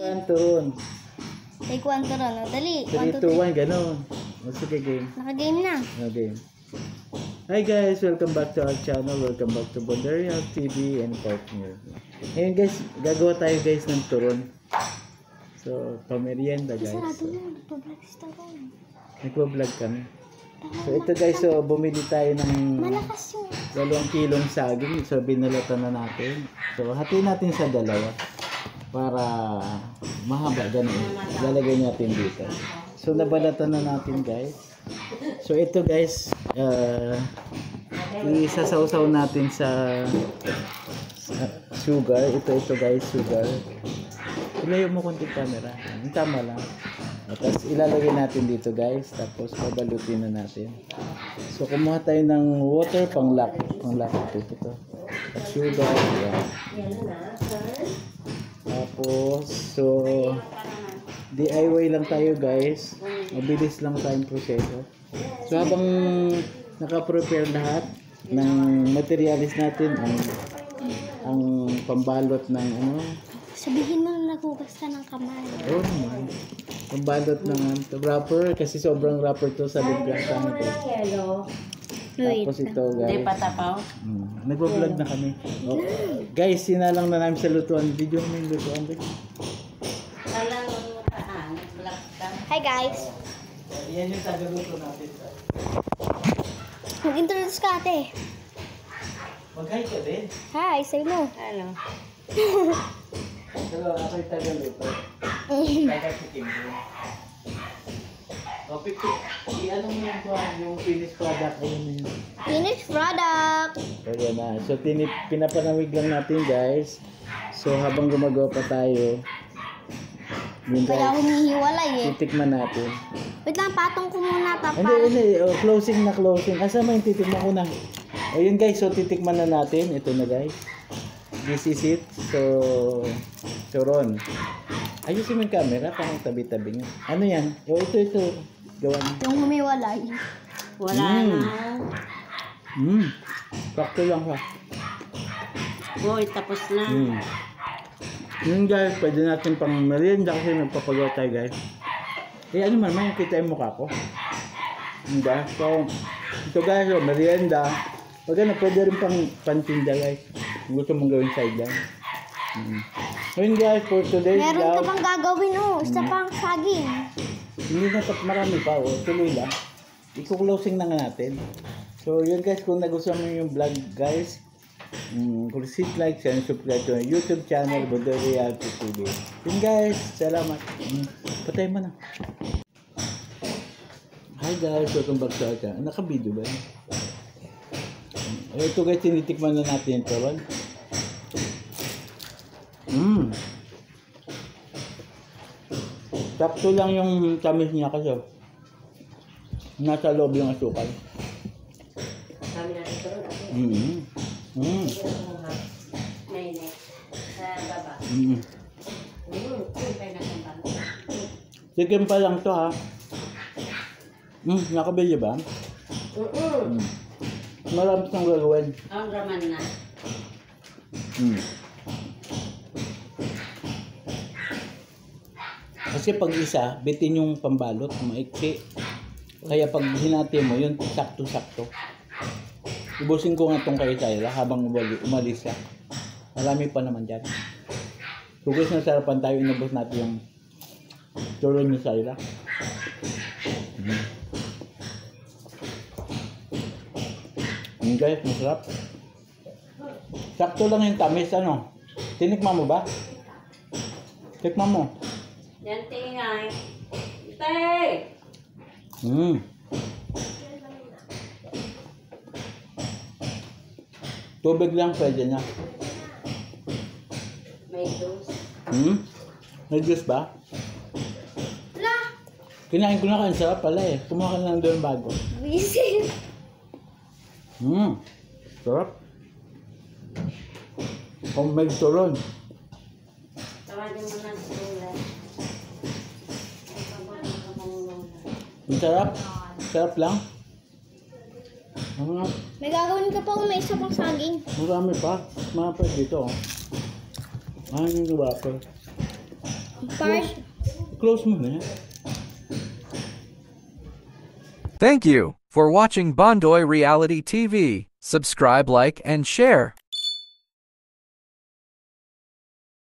Turon. Take one turon. O, dali. 3, 2, 1, gano'n. Sige, game. Naka-game na. Okay. Hi guys, welcome back to our channel. Welcome back to Bondaria TV and Partner. Ngayon guys, gagawa tayo guys ng turon. So, pamerienda guys. Sarado yun. Nagpa-vlog si Turon. Nagpa-vlog kami. So, ito guys, so bumili tayo ng Malakas yun. 2 kilong saging. So, binalatan na natin. So, hatiin natin sa dalawa para mahaba ganun. Lalagay natin dito. So, nabalatan na natin guys. So, ito guys, isasawsaw natin sa sugar. Ito guys, sugar. Ilayo mo konti camera. Tama lang. Tapos ilalagay natin dito guys. Tapos babalutin na natin. So, kumuha tayo ng water pang-lock. Pang-lock ito. At sugar. Yan. Tapos, so, DIY lang tayo guys. Mabilis lang tayong proseso. So habang naka-prepare lahat ng materialis natin, ang pambalot ng ano. Sabihin mo na nagugas ka ng kamay. Oh man. Pambalot ng wrapper kasi sobrang wrapper to sa ligatan ko. Tapos ito guys. Hindi pa tapaw. Nagbo-vlog na kami. Oh. Guys, sinalang na namin sa lutuan. Video mo yung lutuan. Hi guys. Yan yung tagaluto natin. Mag-introduce ka ate. Mag-hi ka din. Hi, say mo. Ano? Pero ako yung tagaluto. Tagatikim mo. O, i-ano mo yung finished product. Ayun yun. Finished product. Ayan na. So, pinapanamig lang natin guys. So, habang gumagawa pa tayo, yun Kaya guys, humihiwalay eh. titikman natin. Wait lang, patong ko muna tapa. Hindi. Oh, closing na closing. Asama yung titikman ko na. Ayun guys, so titikman na natin. Ito na guys. This is it. So, turon. Ayusin mo yung camera, parang tabi-tabi nyo. Ano yan? O, ito. Gawan. Yung humiwalay. Wala na. Sakto lang ha. Uy, tapos na. Yun guys, pwede natin pang merienda kasi magpapagawa tayo guys. Ano man, makikita yung mukha ko. Diba? So, ito guys, so, merienda. Pag pwede rin pang pantinda guys. Kung gusto mong gawin side lang. Yun guys, for today Meron ka pang gagawin isa pang saging. Hindi na marami pa tuloy lang. I-closing na nga natin. So yun guys, kung nagustuhan mo yung vlog guys, click like, share, and subscribe to my YouTube channel, Bondaria TV. Yun guys, salamat. Patay mo na. Hi guys, welcome back to our channel. Naka-video ba yun? Ito guys, tinitikman na natin yung turon. Sakto lang yung tamis niya kasi nasa loob yung asukal. Kami natin ito. Mainit. Sa baba. Chicken pa lang to ha. Nakabili ba? Marami siyang gagawin. Ang raman na. Kasi pag isa, bitin yung pambalot, maiksi. Kaya pag hinati mo, yun sakto-sakto. Ibusin ko nga itong kay Tyra habang umalis siya. Marami pa naman dyan. Kugis na sarapan tayo, inabos natin yung turon ni Tyra. Guys, masarap. Sakto lang yung tamis, ano? Tinikman mo ba? Tikman mo. Yan tingay. Tay! Tubig lang pwede na. May juice. May juice ba? Wala. Kinain ko na kain, sarap pala eh. Kumuha ka lang doon bago. Busy. Sarap. Homemade turon. Tawagin mo na sila. Ang sarap. Sarap lang. May gagawin ka pa kung may isa pang saging. Marami pa. Mga pa dito. Yung wrapper. Part. Close mo na. Thank you for watching Bondoy Reality TV. Subscribe, like, and share.